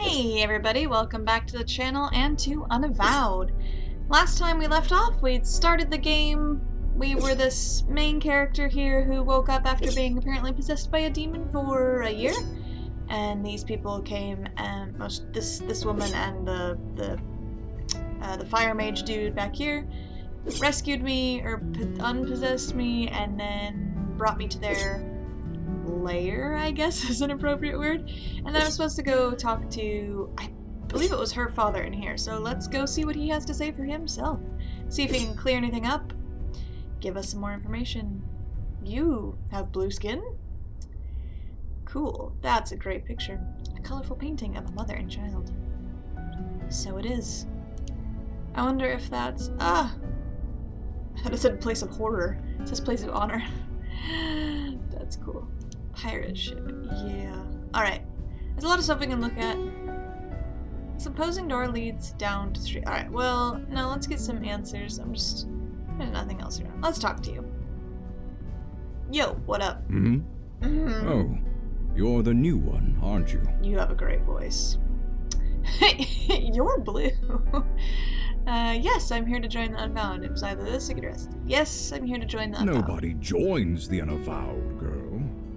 Hey everybody, welcome back to the channel and to Unavowed. Last time we left off, we'd started the game. We were this main character here who woke up after being apparently possessed by a demon for a year. And these people came and this woman and the fire mage dude back here rescued me, or unpossessed me, and then brought me to their lair, I guess is an appropriate word. And then I was supposed to go talk to, I believe it was her father in here, so let's go see what he has to say for himself. See if he can clear anything up, give us some more information. You have blue skin? Cool, that's a great picture. A colorful painting of a mother and child. So it is. I wonder if that's, I thought it said place of horror. It says place of honor. That's cool. Pirate ship, yeah. Alright, there's a lot of stuff we can look at. This opposing door leads down to the street. Alright, well, no, let's get some answers. there's nothing else around. Let's talk to you. Yo, what up? Oh, you're the new one, aren't you? You have a great voice. You're blue. Yes, I'm here to join the Unbound. It was either this or get arrested. Yes, I'm here to join the Unbound. Nobody joins the Unavowed, girl.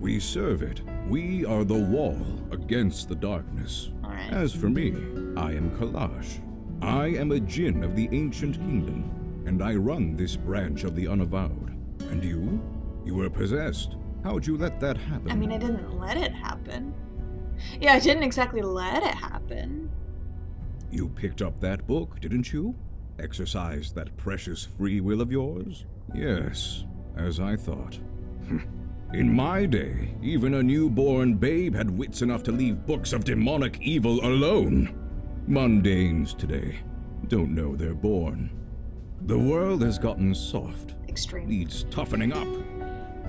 We serve it. We are the wall against the darkness. All right. As for me, I am Kalash. I am a djinn of the ancient kingdom, and I run this branch of the Unavowed. And you? You were possessed. How'd you let that happen? I mean, I didn't let it happen. Yeah, I didn't exactly let it happen. You picked up that book, didn't you? Exercised that precious free will of yours? Yes, as I thought. In my day, even a newborn babe had wits enough to leave books of demonic evil alone. Mundanes today don't know they're born. The world has gotten soft. Extreme. Needs toughening up.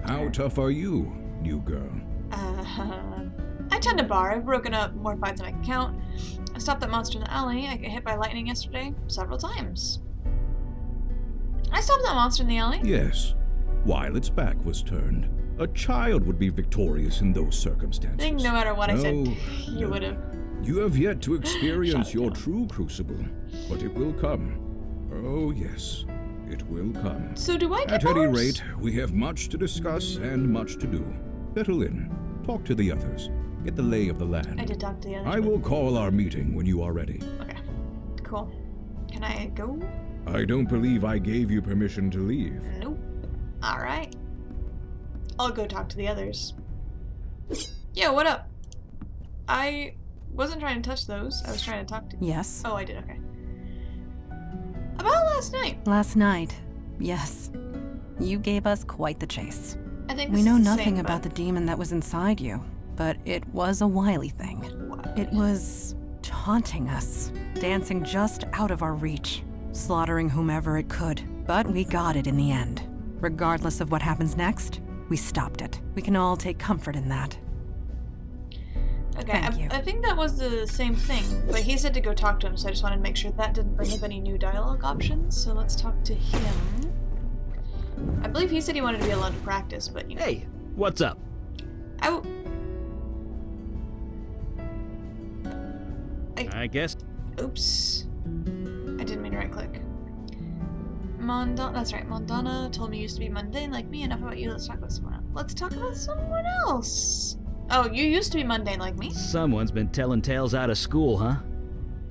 How tough are you, new girl? I tend to bar. I've broken up more fights than I can count. I stopped that monster in the alley. I got hit by lightning yesterday several times. I stopped that monster in the alley? Yes, while its back was turned. A child would be victorious in those circumstances. I think no matter what I said, you would have. You have yet to experience your true crucible, but it will come. Oh yes, it will come. So do I get At any powers? rate, we have much to discuss and much to do. Settle in, talk to the others, get the lay of the land. I did talk to the others. I will call our meeting when you are ready. Okay, cool. Can I go? I don't believe I gave you permission to leave. Nope. Alright. I'll go talk to the others. Yo, what up? I wasn't trying to touch those. I was trying to talk to... Yes. Oh, I did, okay. About last night. Last night, yes. You gave us quite the chase. I think We this know is the nothing same, about the but... demon that was inside you, but it was a wily thing. What? It was taunting us, dancing just out of our reach, slaughtering whomever it could. But we got it in the end. Regardless of what happens next, we stopped it. We can all take comfort in that. Okay, Thank you. I think that was the same thing, but he said to go talk to him, so I just wanted to make sure that didn't bring up any new dialogue options, so let's talk to him. I believe he said he wanted to be allowed to practice, but you know. Hey, what's up? I guess. Oops. I didn't mean to right click. That's right, Mondana told me you used to be mundane like me. Enough about you, let's talk about someone else. Let's talk about someone else. Oh, you used to be mundane like me? Someone's been telling tales out of school, huh?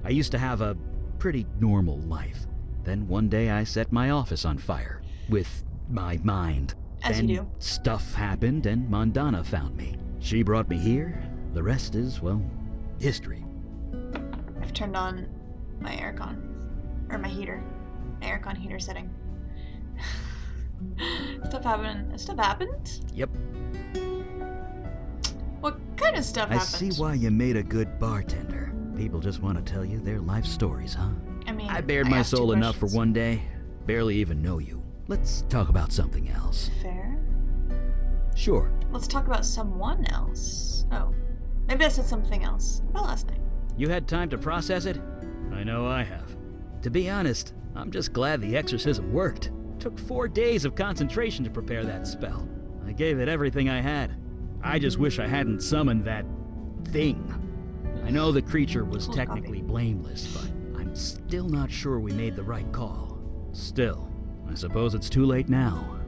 I used to have a pretty normal life. Then one day I set my office on fire. With my mind. As then you do. Stuff happened and Mondana found me. She brought me here. The rest is, well, history. I've turned on my aircon. Or my heater. My aircon heater setting. Stuff happened? Yep. What kind of stuff I happened? see why you made a good bartender. People just want to tell you their life stories, huh? I mean, I bared my asked two soul enough for questions. one day. Barely even know you. Let's talk about something else. Fair. Sure. Let's talk about someone else. Oh. Maybe I said something else. About last night. You had time to process it? I know I have. To be honest, I'm just glad the exorcism worked. Took 4 days of concentration to prepare that spell. I gave it everything I had. I just wish I hadn't summoned that thing. I know the creature was Cold technically copy. blameless, but I'm still not sure we made the right call. Still, I suppose it's too late now.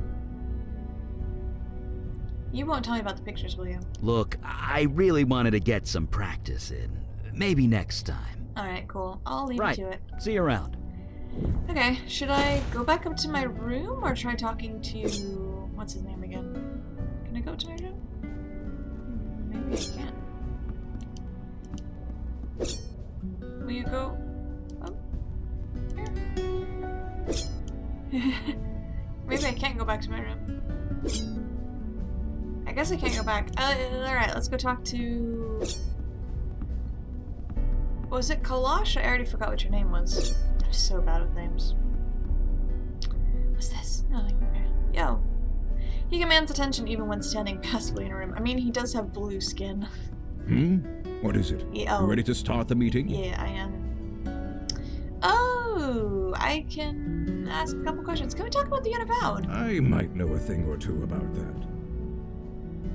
You won't tell me about the pictures, will you? Look, I really wanted to get some practice in. Maybe next time. Alright, cool. I'll leave Right. you to it. See you around. Okay, should I go back up to my room or try talking to... what's his name again? Can I go up to my room? Maybe I can. Will you go up here? Maybe I can't go back to my room. I guess I can't go back. Alright, let's go talk to... Was it Kalash? I already forgot what your name was. I'm so bad with names. What's this? Nothing. Okay. Yo. He commands attention even when standing passively in a room. I mean, he does have blue skin. What is it? Yeah, You oh. ready to start the meeting? Yeah, I am. Oh, I can ask a couple questions. Can we talk about the Unavowed? I might know a thing or two about that.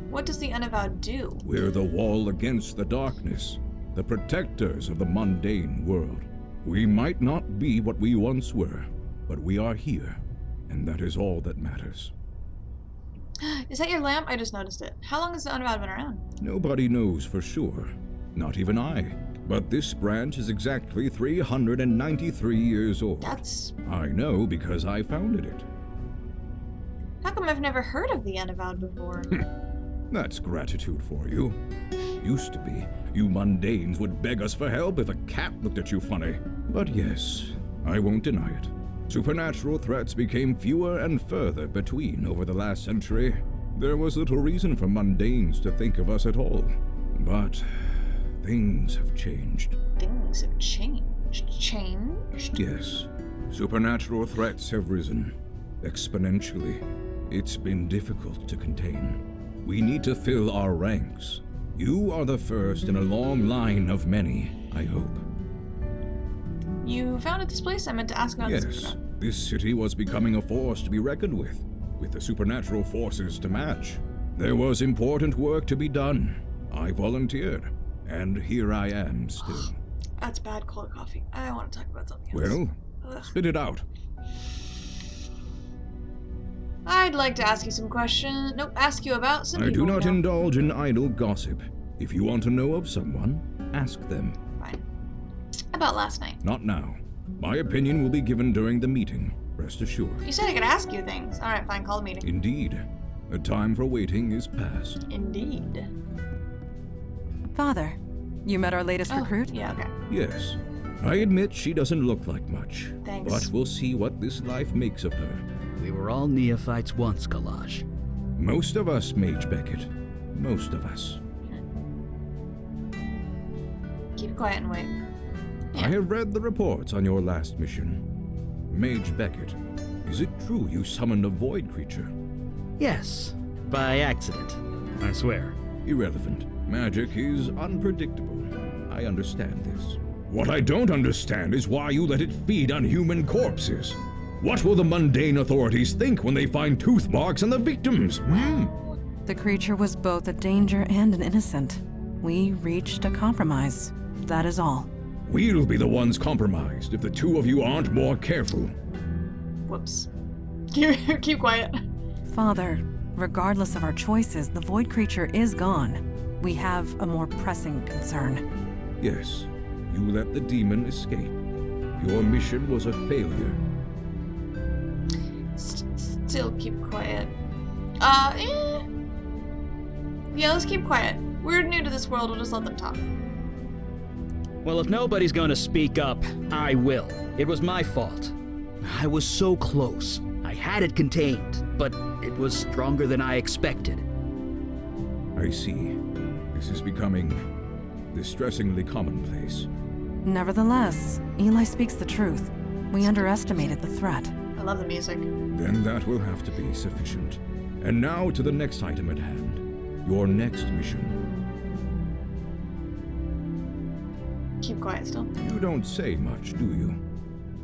What does the Unavowed do? We're the wall against the darkness, the protectors of the mundane world. We might not be what we once were, but we are here, and that is all that matters. Is that your lamp? I just noticed it. How long has the Unavowed been around? Nobody knows for sure, not even I. But this branch is exactly 393 years old. That's... I know because I founded it. How come I've never heard of the Unavowed before? That's gratitude for you. Used to be, you mundanes would beg us for help if a cat looked at you funny. But yes, I won't deny it. Supernatural threats became fewer and further between over the last century. There was little reason for mundanes to think of us at all. But things have changed. Things have changed. Changed? Yes, supernatural threats have risen exponentially. It's been difficult to contain. We need to fill our ranks. You are the first in a long line of many, I hope. You founded this place? I meant to ask about this. Yes, this city was becoming a force to be reckoned with the supernatural forces to match. There was important work to be done. I volunteered, and here I am still. That's bad cold coffee. I want to talk about something else. Well, Ugh. spit it out. I'd like to ask you some questions. Nope, ask you about some I do people we not know. indulge in idle gossip. If you want to know of someone, ask them. Fine. About last night. Not now. My opinion will be given during the meeting, rest assured. You said I could ask you things. Alright, fine, call the meeting. Indeed. The time for waiting is past. Indeed. Father, you met our latest recruit? Yeah, okay. Yes. I admit she doesn't look like much. Thanks. But we'll see what this life makes of her. We were all neophytes once, Kalash. Most of us, Mage Beckett. Most of us. Keep quiet and wait. I have read the reports on your last mission. Mage Beckett, is it true you summoned a void creature? Yes, by accident. I swear. Irrelevant. Magic is unpredictable. I understand this. What I don't understand is why you let it feed on human corpses. What will the mundane authorities think when they find tooth marks on the victims? The creature was both a danger and an innocent. We reached a compromise. That is all. We'll be the ones compromised if the two of you aren't more careful. Whoops. Keep quiet. Father, regardless of our choices, the void creature is gone. We have a more pressing concern. Yes, you let the demon escape. Your mission was a failure. Still keep quiet. Yeah, let's keep quiet. We're new to this world, we'll just let them talk. Well, if nobody's gonna speak up, I will. It was my fault. I was so close. I had it contained, but it was stronger than I expected. I see. This is becoming distressingly commonplace. Nevertheless, Eli speaks the truth. We underestimated the threat. I love the music. Then that will have to be sufficient. And now to the next item at hand. Your next mission. Keep quiet still. You don't say much, do you?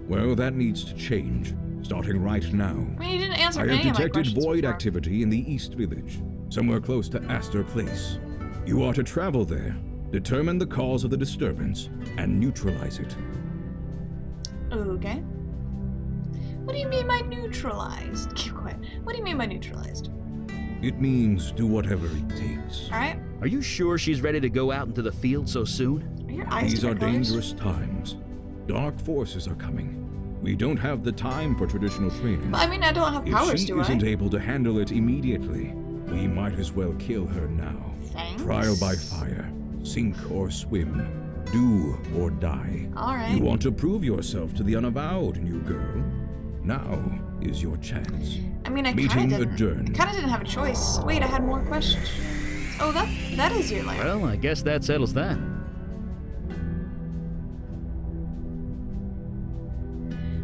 Well, that needs to change, starting right now. I mean, you didn't answer I any have of my detected questions void before. activity in the East Village, somewhere close to Astor Place. You are to travel there, Determine the cause of the disturbance and neutralize it. Okay. What do you mean by neutralized? Keep quiet. What do you mean by neutralized? It means do whatever it takes. Alright. Are you sure she's ready to go out into the field so soon? Are your eyes These are different colors? dangerous times. Dark forces are coming. We don't have the time for traditional training. But I mean, I don't have powers, If she do I? isn't able to handle it immediately, we might as well kill her now. Thanks. Trial by fire, sink or swim, do or die. Alright. You want to prove yourself to the Unavowed, new girl? Now is your chance. I mean, I Meeting kinda didn't. adjourned. I kinda didn't have a choice. Wait, I had more questions. Oh, that is your life. Well, I guess that settles that.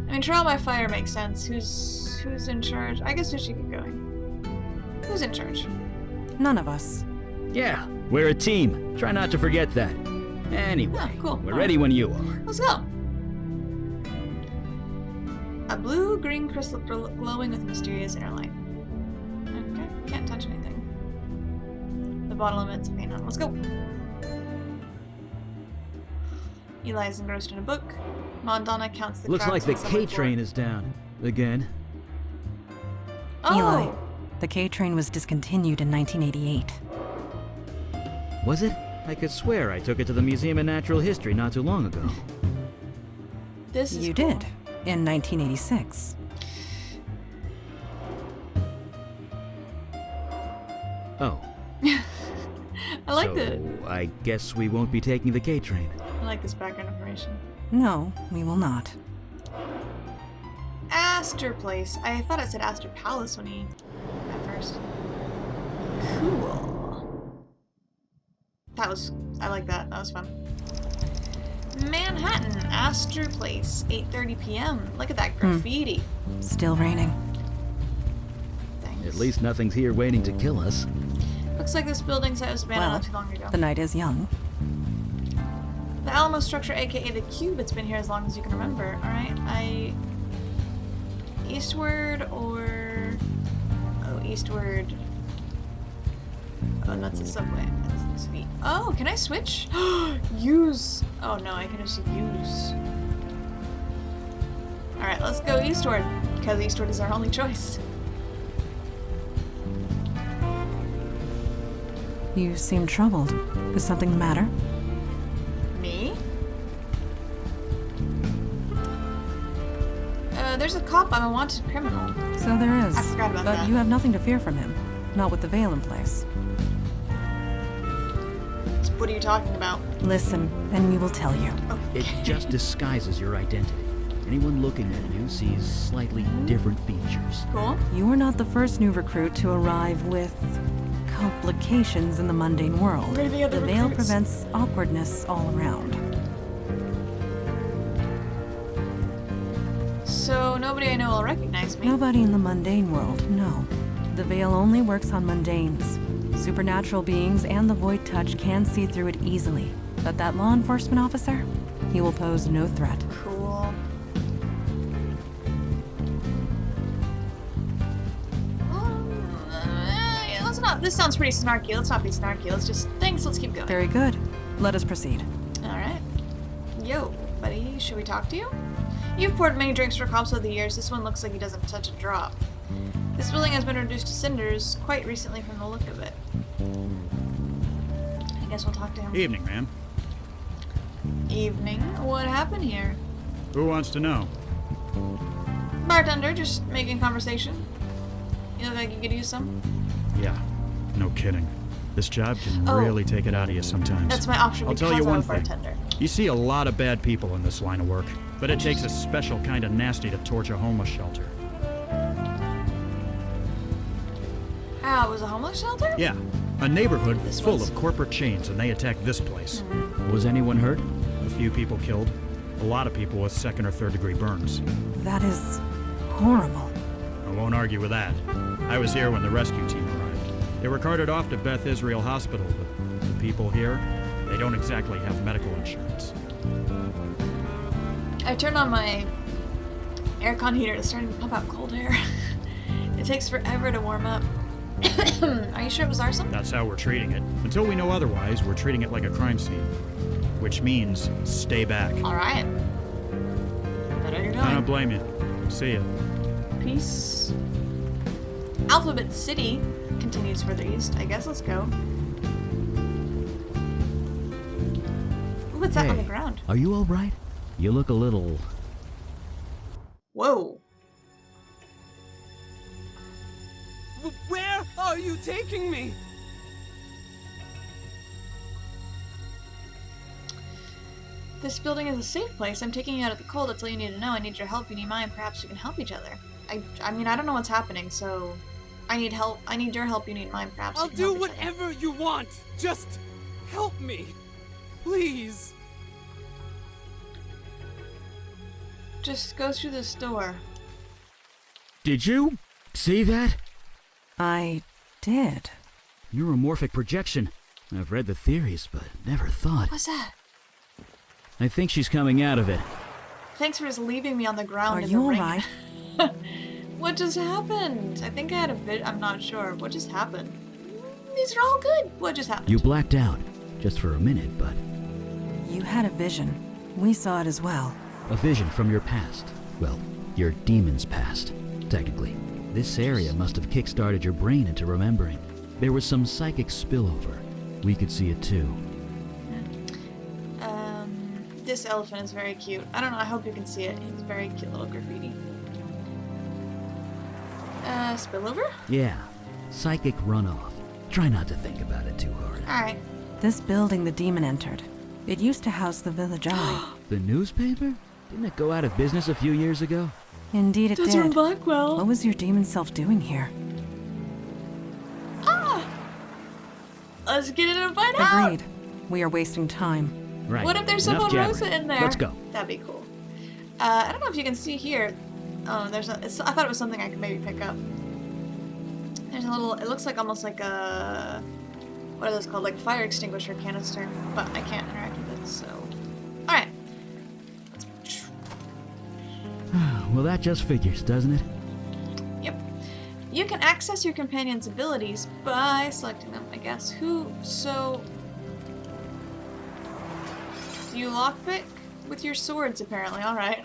I mean, trial by fire makes sense. Who's in charge? I guess we should get going. Who's in charge? None of us. Yeah, we're a team. Try not to forget that. Anyway, Oh, cool. we're All ready when you are. Let's go. A blue-green crystal glowing with mysterious inner light. Okay, can't touch anything. The bottle emits a faint on. Let's go. Eli is engrossed in a book. Mondana counts the Looks like cracks the on the K subway train floor. is down. Again. Oh! Eli, the K train was discontinued in 1988. Was it? I could swear I took it to the Museum of Natural History not too long ago. This is You cool. did, in 1986. Oh. I like so I guess we won't be taking the K train. I like this background information. No, we will not. Astor Place. I thought it said Astor Palace when he at first. Cool. I like that. That was fun. Manhattan, Astor Place, 8:30 p.m. Look at that graffiti. Still raining. Thanks. At least nothing's here waiting to kill us. Looks like this building site was abandoned Well, not too long ago. the night is young. The Alamo structure, aka the Cube, it's been here as long as you can remember. Alright, eastward or... Oh, eastward. Oh, that's the subway. That's sweet. Oh, can I switch? Use! Oh no, I can just use. Alright, let's go eastward, because eastward is our only choice. You seem troubled. Does something the matter? Me? There's a cop. I'm a wanted criminal. So there is. I forgot about but that. you have nothing to fear from him. Not with the veil in place. What are you talking about? Listen, and we will tell you. It just disguises your identity. Anyone looking at you sees slightly different features. Cool. You are not the first new recruit to arrive with complications in the mundane world. Where are the other veil recruits? prevents awkwardness all around. So nobody I know will recognize me. Nobody in the mundane world, no. The veil only works on mundanes. Supernatural beings and the void touch can see through it easily. But that law enforcement officer, he will pose no threat. Cool. Let's not. This sounds pretty snarky. Let's not be snarky. Let's just. Thanks. Let's keep going. Very good. Let us proceed. All right. Yo, buddy. Should we talk to you? You've poured many drinks for cops over the years. This one looks like he doesn't touch a drop. This building has been reduced to cinders quite recently from the look of it. I guess we'll talk to him. Evening, ma'am. Evening. What happened here? Who wants to know? Bartender, just making conversation. You look like you could use some. Yeah, no kidding. This job can Oh. really take it out of you sometimes. That's my option I'll because tell you I'm one a thing. bartender. You see a lot of bad people in this line of work, but it takes a special kind of nasty to torch a homeless shelter. Ah, it was a homeless shelter? Yeah, a neighborhood This full was- of corporate chains, and they attacked this place. Was anyone hurt? A few people killed, a lot of people with second or third degree burns. That is horrible. I won't argue with that. I was here when the rescue team arrived. They were carted off to Beth Israel Hospital, but the people here, they don't exactly have medical insurance. I turned on my aircon heater. It's starting to pump out cold air. It takes forever to warm up. Are you sure it was arson? That's how we're treating it. Until we know otherwise, we're treating it like a crime scene. Which means stay back. Alright. Better you're I don't going. blame you. See ya. Peace. Alphabet City continues further east. I guess let's go. Ooh, what's that on the ground? Are you all right? You look a little... Whoa. Where are you taking me? This building is a safe place. I'm taking you out of the cold. That's all you need to know. I need your help. You need mine. Perhaps we can help each other. I mean, I don't know what's happening, so I need help. I need your help. You need mine. Perhaps I'll we can do help each other. whatever you want. Just help me. Please. Just go through this door. Did you see that? I did. Neuromorphic projection. I've read the theories, but never thought. What's that? I think she's coming out of it. Thanks for just leaving me on the ground Are in you the ring. alright? What just happened? I think I had a bit. I'm not sure. What just happened? These are all good. What just happened? You blacked out, just for a minute, but You had a vision. We saw it as well. a vision from your past. Well, your demon's past, technically. This area must have kickstarted your brain into remembering. There was some psychic spillover. We could see it too. This elephant is very cute. I don't know. I hope you can see it. It's very cute little graffiti. Spillover? Yeah, psychic runoff. Try not to think about it too hard. Alright. This building the demon entered. It used to house the Village Eye. The newspaper? Didn't it go out of business a few years ago? Indeed it Those are did. Blackwell. What was your demon self doing here? Ah! Let's get in and find out! Agreed. We are wasting time. Right. What if there's enough someone Rosa jabbering. in there? Let's go. That'd be cool. I don't know if you can see here. Oh, there's a, I thought it was something I could maybe pick up. There's a little, it looks like almost like a, what are those called? Like fire extinguisher canister, but I can't interact with it, so. Alright. Well, that just figures, doesn't it? Yep. You can access your companion's abilities by selecting them, I guess. You lockpick with your swords, apparently. Alright.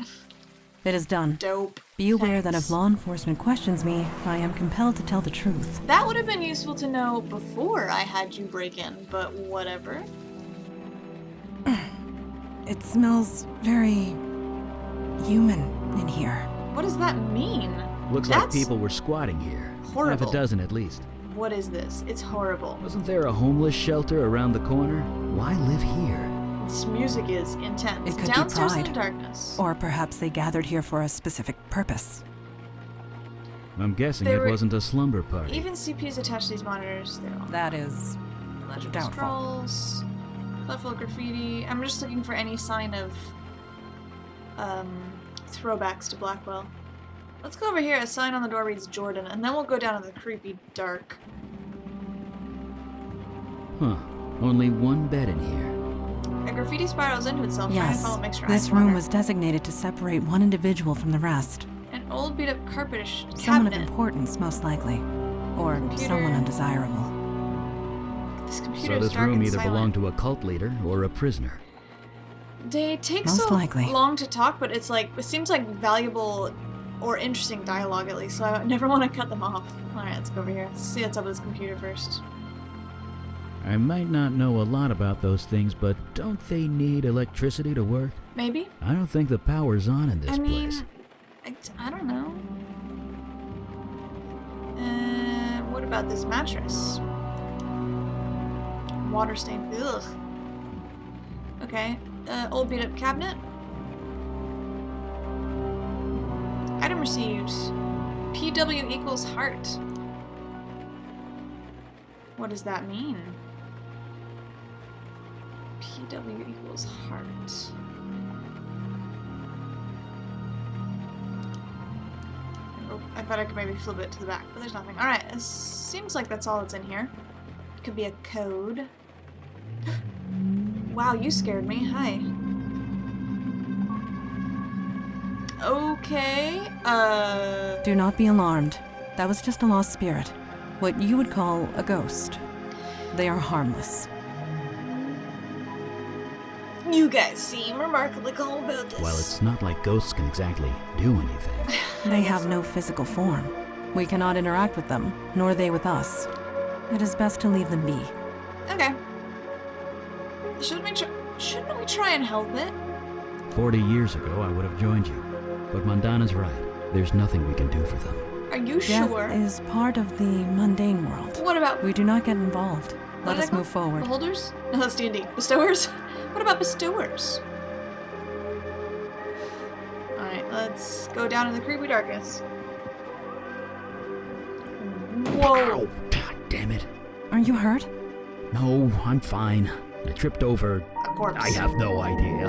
It is done. Dope. Be aware that Thanks. if law enforcement questions me, I am compelled to tell the truth. That would have been useful to know before I had you break in, but whatever. It smells very human in here. What does that mean? Looks like That's people were squatting here. horrible. Half a dozen at least. What is this? It's horrible. Wasn't there a homeless shelter around the corner? Why live here? This music is intense. It could be Downstairs in the pride. darkness. Or perhaps they gathered here for a specific purpose. I'm guessing They it were- wasn't a slumber party. Even CPs attached to these monitors. They're on. That is Legible doubtful. scrolls. Colorful graffiti. I'm just looking for any sign of throwbacks to Blackwell. Let's go over here. A sign on the door reads Jordan, and then we'll go down to the creepy dark. Huh. Only one bed in here. A graffiti spirals into itself. Trying to Yes, follow makes your this eyes room water. was designated to separate one individual from the rest. An old beat-up carpetish Someone of cabinet. importance, most likely. Or Computer. someone undesirable. This computer So is this dark room and either silent. belonged to a cult leader or a prisoner. They take Most so likely. long to talk, but it's like it seems like valuable or interesting dialogue at least. So I never want to cut them off. All right, let's go over here. Let's see what's up with this computer first. I might not know a lot about those things, but don't they need electricity to work? Maybe. I don't think the power's on in this I mean, place. I don't know. What about this mattress? Water stain. Ugh. Okay. Old beat up cabinet. Item received. PW equals heart. What does that mean? PW equals heart. Oh, I thought I could maybe flip it to the back, but there's nothing. Alright, it seems like that's all that's in here. Could be a code. Wow, you scared me. Hi. Okay, Do not be alarmed. That was just a lost spirit. What you would call a ghost. They are harmless. You guys seem remarkably calm about this. Well, it's not like ghosts can exactly do anything. They have no physical form. We cannot interact with them, nor they with us. It is best to leave them be. Okay. Shouldn't we try and help it? 40 years ago, I would have joined you. But Mandana's right. There's nothing we can do for them. Are you Death sure? is part of the mundane world. What about We do not get involved. what Let did I us call- move forward. Beholders? No, that's D&D. Bestowers? What about bestowers? Alright, let's go down in the creepy darkness. Whoa! Ow! God damn it. Are you hurt? No, I'm fine. I tripped over. A corpse. I have no idea.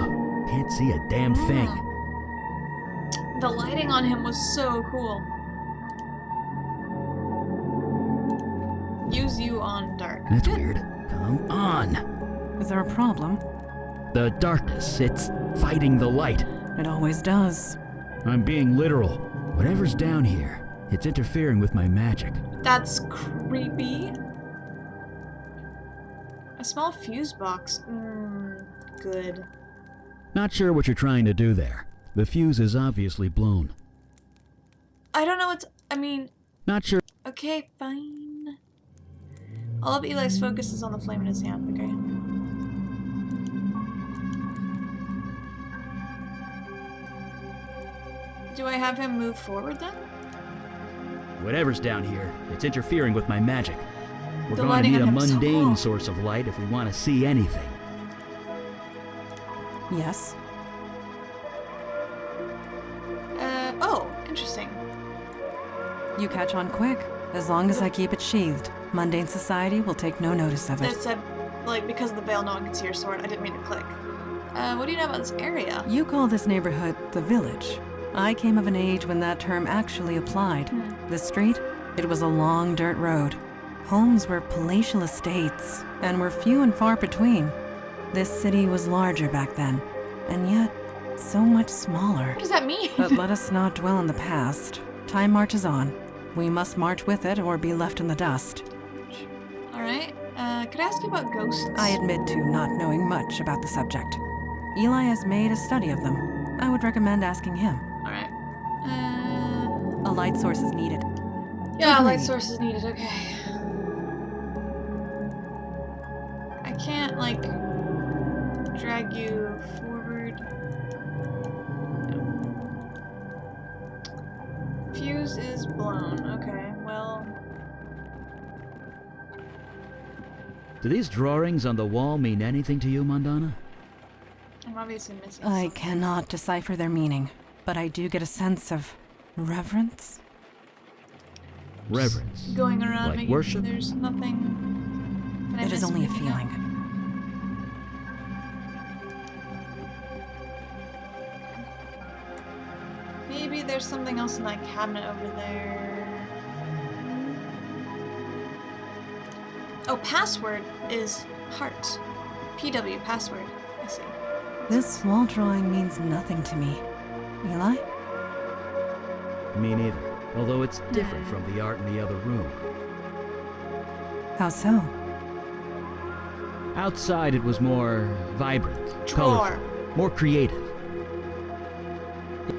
Can't see a damn thing. The lighting on him was so cool. Use you on dark. That's weird. Come on. Is there a problem? The darkness, it's fighting the light. It always does. I'm being literal. Whatever's down here, it's interfering with my magic. That's creepy. A small fuse box. Good. Not sure what you're trying to do there. The fuse is obviously blown. I don't know what's... I mean... Not sure. Okay, fine. All of Eli's focus is on the flame in his hand. Okay. Do I have him move forward then? Whatever's down here, it's interfering with my magic. We're The going to lighting need a on him's so mundane cool. source of light if we want to see anything. Yes. Oh, interesting. You catch on quick. As long as I keep it sheathed, mundane society will take no notice of It it. said, like, because of the veil, no one can see your sword. I didn't mean to click. What do you know about this area? You call this neighborhood the village. I came of an age when that term actually applied. The street, it was a long dirt road. Homes were palatial estates, and were few and far between. This city was larger back then, and yet so much smaller. What does that mean? But let us not dwell on the past. Time marches on. We must march with it or be left in the dust. Alright. Could I ask you about ghosts? I admit to not knowing much about the subject. Eli has made a study of them. I would recommend asking him. Alright. A light source is needed. Yeah, light Agreed. source is needed, okay. I can't, like, drag you forward. No. Fuse is blown. Okay, well... Do these drawings on the wall mean anything to you, Mandana? I'm obviously missing I something. cannot decipher their meaning, but I do get a sense of reverence. Reverence. Going around Like making worship? there's nothing... Did I It is miss only a anything? feeling. Maybe there's something else in that cabinet over there. Oh, password is heart. PW, password. I see. This wall drawing means nothing to me. Eli? Me neither. Although it's different from the art in the other room. How so? Outside it was more vibrant, Drawer. colorful, more creative.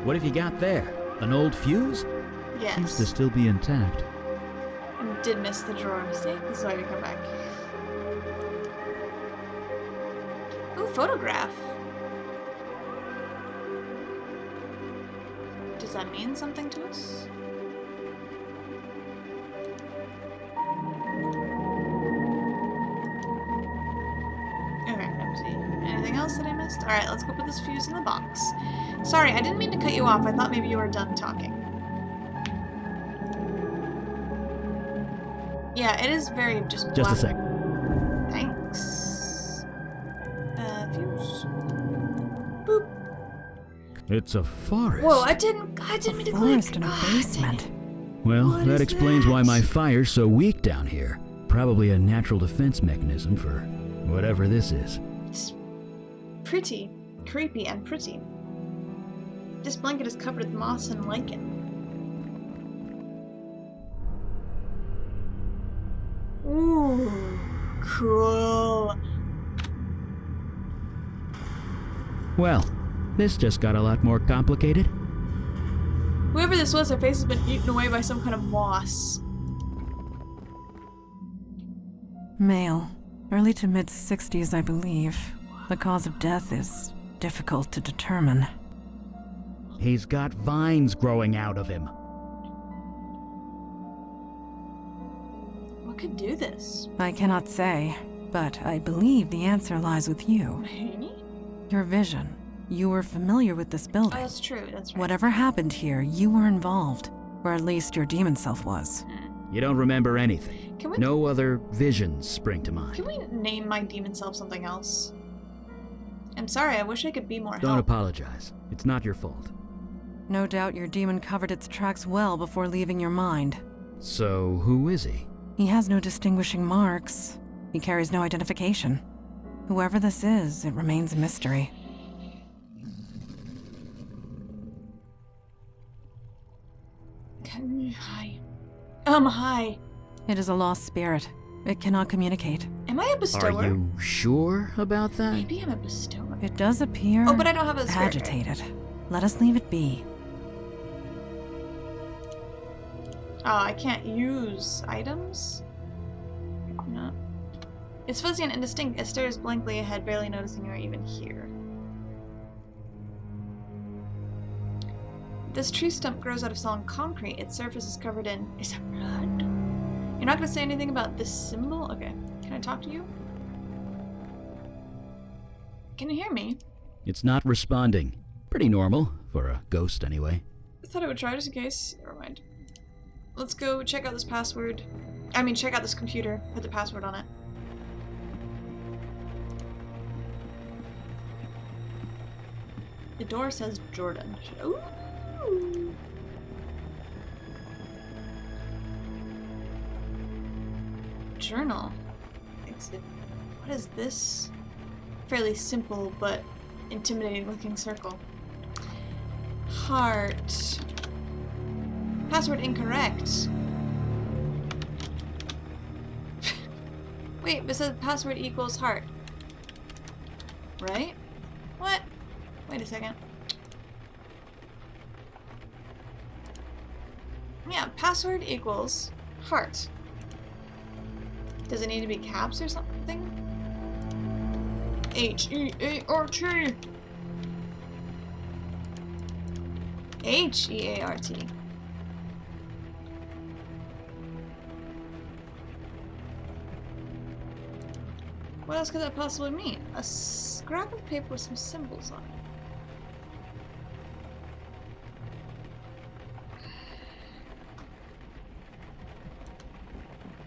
What have you got there? An old fuse? Yes. Seems to still be intact. I did miss the drawer mistake. This is why we come back. Ooh, photograph. Does that mean something to us? Okay, empty. Anything else that I missed? Alright, let's go put this fuse in the box. Sorry, I didn't mean to cut you off. I thought maybe you were done talking. Yeah, it is very just black. Just a sec. Thanks. Fuse. Boop. It's a forest. Whoa, I didn't A mean to forest click. in a Ah, basement. Well, What that is explains why that? my fire's so weak down here. Probably a natural defense mechanism for whatever this is. It's pretty. Creepy and pretty. This blanket is covered with moss and lichen. Ooh, cool. Well, this just got a lot more complicated. Whoever this was, their face has been eaten away by some kind of moss. Male. Early to mid-60s, I believe. The cause of death is difficult to determine. He's got vines growing out of him. What could do this? I cannot say, but I believe the answer lies with you. Mahoney? Your vision. You were familiar with this Oh, building. that's true, that's right. Whatever happened here, you were involved. Or at least your demon self was. You don't remember anything. Can we, No other visions spring to mind. can we name my demon self something else? I'm sorry, I wish I could be more Don't help. apologize. It's not your fault. No doubt your demon covered its tracks well before leaving your mind. So, who is he? He has no distinguishing marks. He carries no identification. Whoever this is, it remains a mystery. Hi. Hi. It is a lost spirit. It cannot communicate. Am I a bestower? Are you sure about that? Maybe I'm a bestower. It does appear Oh, but I don't have a spirit. agitated. Let us leave it be. Oh, I can't use items? No. It's fuzzy and indistinct. It stares blankly ahead, barely noticing you are even here. This tree stump grows out of solid concrete. Its surface is covered in... Is that blood? You're not going to say anything about this symbol? Okay. Can I talk to you? Can you hear me? It's not responding. Pretty normal, for a ghost anyway. I thought I would try just in case. Never mind. Let's go check out this password. I mean, check out this computer. Put the password on it. The door says Jordan. Ooh. Journal. Exit. What is this? Fairly simple but intimidating looking circle. Heart. Password incorrect. Wait, but it says password equals heart. Right? What? Wait a second. Yeah, password equals heart. Does it need to be caps or something? H-E-A-R-T. H-E-A-R-T. What else could that possibly mean? A scrap of paper with some symbols on it.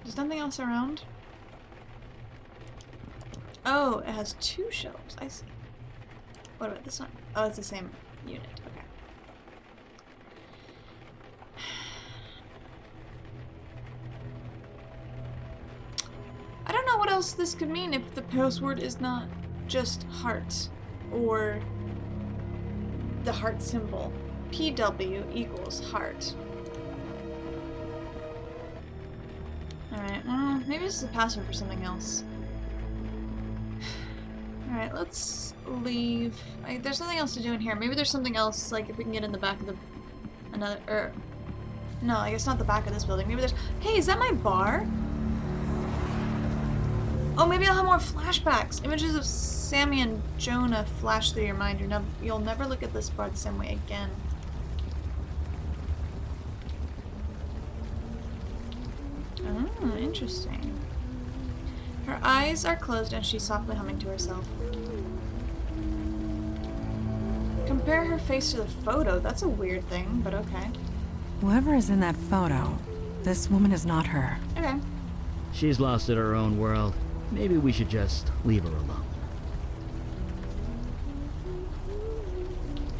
There's nothing else around? Oh, it has two shelves. I see. What about this one? Oh, it's the same unit. Okay. I don't know what else this could mean if the password is not just heart or the heart symbol. PW equals heart. Alright, well, maybe this is a password for something else. Alright, let's leave. There's nothing else to do in here. Maybe there's something else, like if we can get in the back of the... No, I guess not the back of this building. Maybe there's... Hey, is that my bar? Oh, maybe I'll have more flashbacks. Images of Sammy and Jonah flash through your mind. You'll never look at this bar the same way again. Oh, interesting. Her eyes are closed and she's softly humming to herself. Compare her face to the photo. That's a weird thing, but okay. Whoever is in that photo, this woman is not her. Okay. She's lost in her own world. Maybe we should just leave her alone.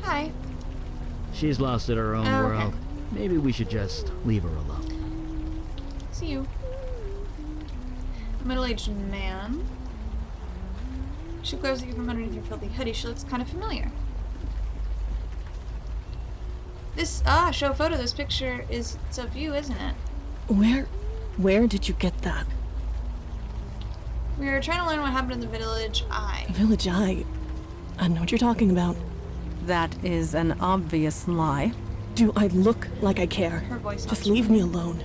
Hi. She's lost in her own Oh, okay. world. Maybe we should just leave her alone. See you. A middle-aged man. She glares at you from underneath her filthy hoodie. She looks kind of familiar. This, show a photo. This picture is, it's of you, isn't it? Where did you get that? We were trying to learn what happened in the Village Eye. Village Eye? I know what you're talking about. That is an obvious lie. Do I look like I care? Her voice Just sounds leave me alone.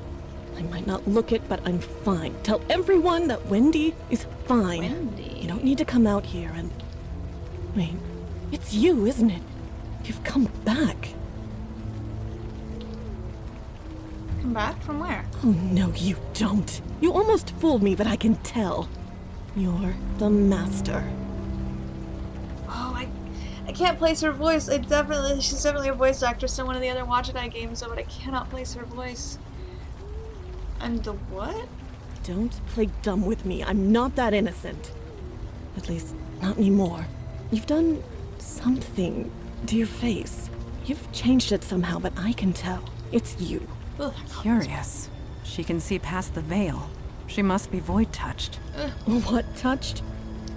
I might not look it, but I'm fine. Tell everyone that Wendy is fine. Wendy? You don't need to come out here and... Wait, it's you, isn't it? You've come back. Come back? From where? Oh, no, you don't. You almost fooled me, but I can tell. You're the master. Oh, I can't place her voice. She's definitely a voice actress in one of the other Wadjet Eye games, but I cannot place her voice. I'm the what? Don't play dumb with me. I'm not that innocent. At least, not anymore. You've done something to your face. You've changed it somehow, but I can tell. It's you. Ugh, Curious. She can see past the veil. She must be void touched. What touched?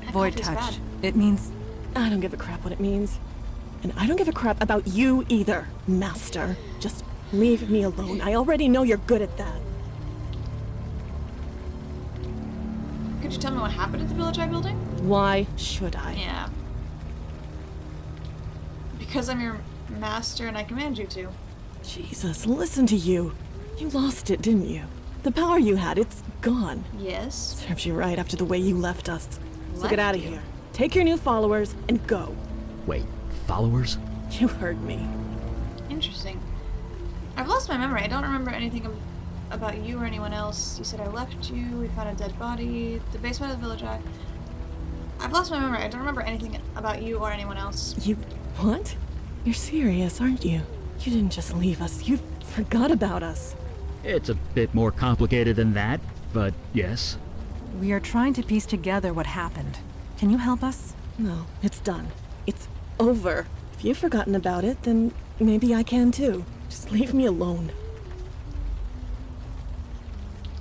that Void coffee's touch. bad. It means I don't give a crap what it means. And I don't give a crap about you either, master. Just leave me alone. I already know you're good at that. Could you tell me what happened at the Village Eye building? Why should I? Yeah. Because I'm your master and I command you to. Jesus, listen to you. You lost it, didn't you? The power you had, it's gone. Yes. Serves you right after the way you left us. So Left get out of you? here. Take your new followers and go. Wait, followers? You heard me. Interesting. I've lost my memory. I don't remember anything about you or anyone else. You said I left you. We found a dead body. The basement of the Village Eye. I've lost my memory. I don't remember anything about you or anyone else. You... what? You're serious, aren't you? You didn't just leave us. You forgot about us. It's a bit more complicated than that, but yes. we are trying to piece together what happened. Can you help us? No, it's done. It's over. If you've forgotten about it, then maybe I can too. Just leave me alone.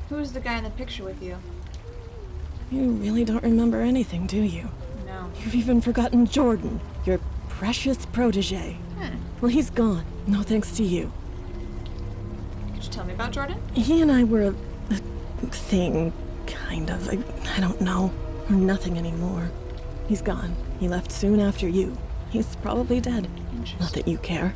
Who's the guy in the picture with you? You really don't remember anything, do you? No. You've even forgotten Jordan, your precious protege. Well, he's gone. No thanks to you. Could you tell me about Jordan? He and I were a thing, kind of. I don't know. We're nothing anymore. He's gone. He left soon after you. He's probably dead. Not that you care.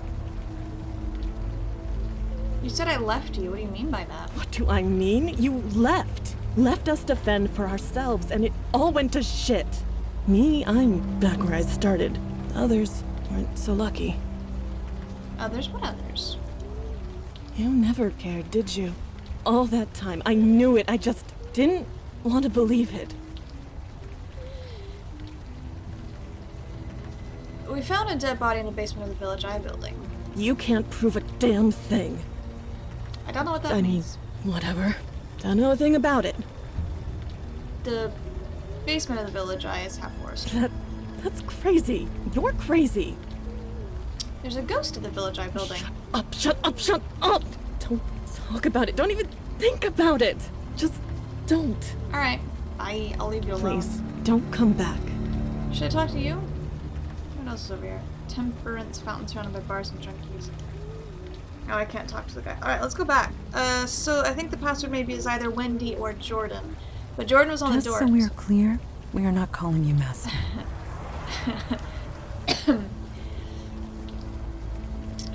You said I left you. What do you mean by that? What do I mean? You left. Left us to fend for ourselves, and it all went to shit. Me, I'm back where I started. Others weren't so lucky. Others? What others? You never cared, did you? All that time. I knew it. I just didn't want to believe it. We found a dead body in the basement of the Village Eye building. You can't prove a damn thing. I don't know what that I mean, means. whatever. Don't know a thing about it. The basement of the Village Eye is half forest. That's crazy. You're crazy. There's a ghost of the Village Eye building. Shut up! Don't talk about it. Don't even think about it. Just don't. Alright, I'll leave you alone. Please, don't come back. Should I talk to you? What else is over here? Temperance fountain surrounded by bars and junkies. Oh, I can't talk to the guy. Alright, let's go back. So I think the password maybe is either Wendy or Jordan. But Jordan was on Just the door. so we are clear, we are not calling you master.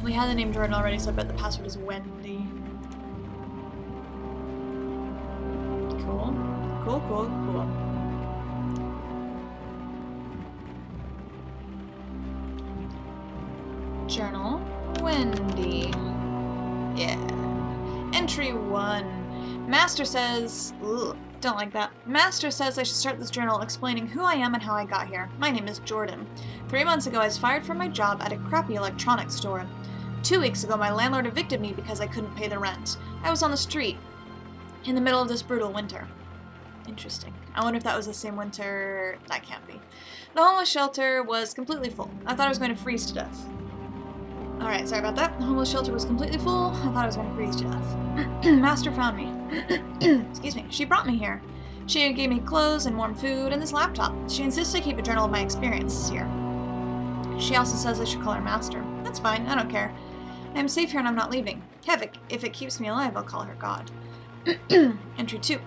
We had the name Jordan already, so I bet the password is Wendy. Cool. Cool. Journal. Wendy. Yeah. Entry 1. Master says... Ugh, don't like that. Master says I should start this journal explaining who I am and how I got here. My name is Jordan. 3 months ago, I was fired from my job at a crappy electronics store. 2 weeks ago, my landlord evicted me because I couldn't pay the rent. I was on the street in the middle of this brutal winter. Interesting. I wonder if that was the same winter... That can't be. The homeless shelter was completely full. I thought I was going to freeze to death. Alright, sorry about that. The homeless shelter was completely full. I thought I was going to freeze to death. Master found me. Excuse me. She brought me here. She gave me clothes and warm food and this laptop. She insists I keep a journal of my experiences here. She also says I should call her Master. That's fine. I don't care. I am safe here and I'm not leaving. Heck, if it keeps me alive, I'll call her God. Entry 2.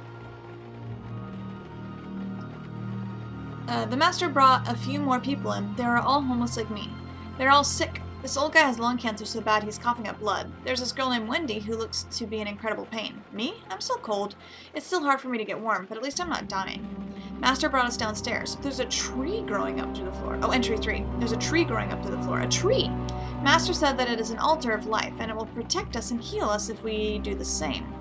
The master brought a few more people in. They are all homeless like me. They're all sick. This old guy has lung cancer so bad he's coughing up blood. There's this girl named Wendy who looks to be in incredible pain. Me? I'm still cold. It's still hard for me to get warm, but at least I'm not dying. Master brought us downstairs. There's a tree growing up through the floor. Oh, entry 3. There's a tree growing up through the floor. A tree! Master said that it is an altar of life, and it will protect us and heal us if we do the same.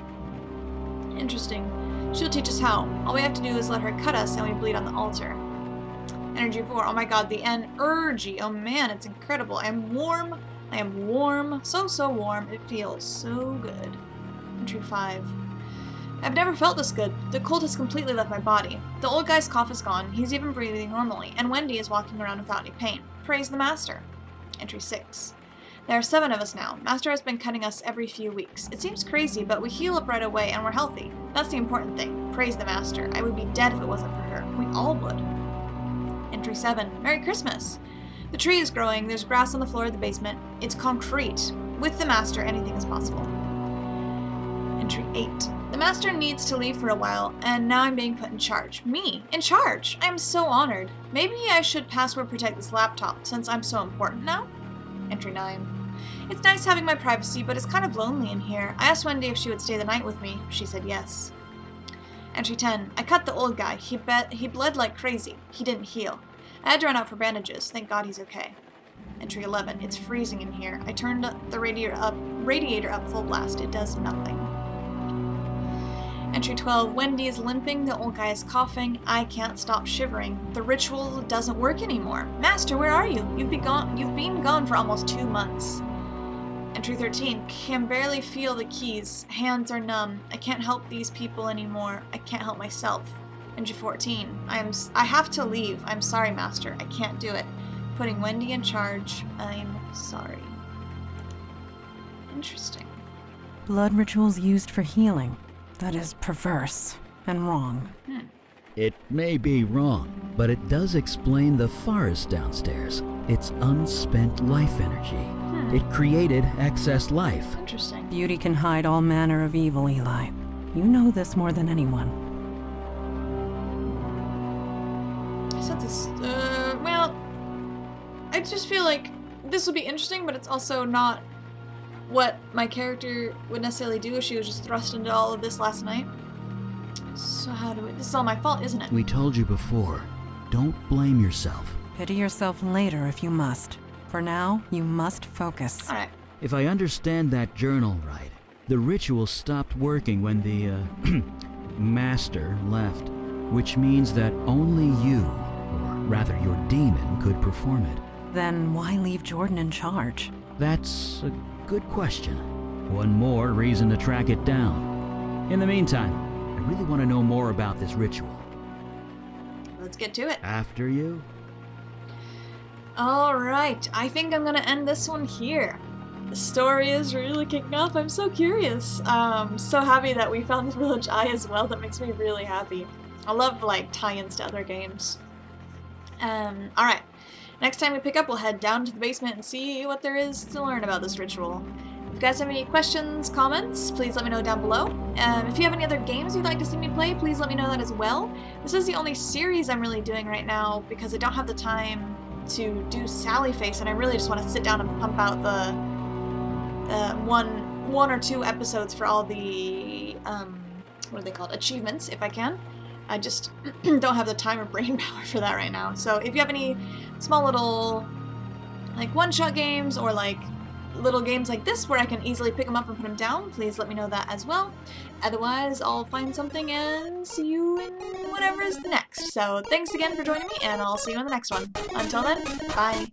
Interesting. She'll teach us how. All we have to do is let her cut us and we bleed on the altar. Energy 4. Oh my god, the energy. Oh man, it's incredible. I am warm. I am warm. So warm. It feels so good. Entry 5. I've never felt this good. The cold has completely left my body. The old guy's cough is gone. He's even breathing normally. And Wendy is walking around without any pain. Praise the Master. Entry 6. There are 7 of us now. Master has been cutting us every few weeks. It seems crazy, but we heal up right away and we're healthy. That's the important thing. Praise the Master. I would be dead if it wasn't for her. We all would. Entry 7. Merry Christmas! The tree is growing. There's grass on the floor of the basement. It's concrete. With the Master, anything is possible. Entry 8. The Master needs to leave for a while, and now I'm being put in charge. Me? In charge? I am so honored. Maybe I should password protect this laptop, since I'm so important now? Entry 9. It's nice having my privacy, but it's kind of lonely in here. I asked Wendy if she would stay the night with me. She said yes. Entry 10. I cut the old guy. He bled like crazy. He didn't heal. I had to run out for bandages. Thank God he's okay. Entry 11. It's freezing in here. I turned the radiator up full blast. It does nothing. Entry 12. Wendy is limping. The old guy is coughing. I can't stop shivering. The ritual doesn't work anymore. Master, where are you? You've been gone for almost 2 months. Entry 13. Can barely feel the keys. Hands are numb. I can't help these people anymore. I can't help myself. Entry 14. I have to leave. I'm sorry, Master. I can't do it. Putting Wendy in charge. I'm sorry. Interesting. Blood rituals used for healing. That is perverse and wrong. It may be wrong, but it does explain the forest downstairs. It's unspent life energy. It created excess life. Interesting. Beauty can hide all manner of evil, Eli. You know this more than anyone. I said this, well, I just feel like this would be interesting, but it's also not what my character would necessarily do if she was just thrust into all of this last night. So this is all my fault, isn't it? We told you before, don't blame yourself. Pity yourself later if you must. For now, you must focus. Alright. If I understand that journal right, the ritual stopped working when the, Master left, which means that only you, or rather your demon, could perform it. Then why leave Jordan in charge? That's a good question. One more reason to track it down. In the meantime, I really want to know more about this ritual. Let's get to it. After you? Alright, I think I'm gonna end this one here. The story is really kicking off. I'm so curious. So happy that we found the Village Eye as well. That makes me really happy. I love, like, tie-ins to other games. Alright. Next time we pick up, we'll head down to the basement and see what there is to learn about this ritual. If you guys have any questions, comments, please let me know down below. If you have any other games you'd like to see me play, please let me know that as well. This is the only series I'm really doing right now because I don't have the time to do Sally Face, and I really just want to sit down and pump out the one or two episodes for all the what are they called, achievements, if I can. I just don't have the time or brain power for that right now. So if you have any small little like one-shot games or like little games like this where I can easily pick them up and put them down, please let me know that as well. Otherwise, I'll find something and see you in whatever is the next. So thanks again for joining me, and I'll see you in the next one. Until then, bye.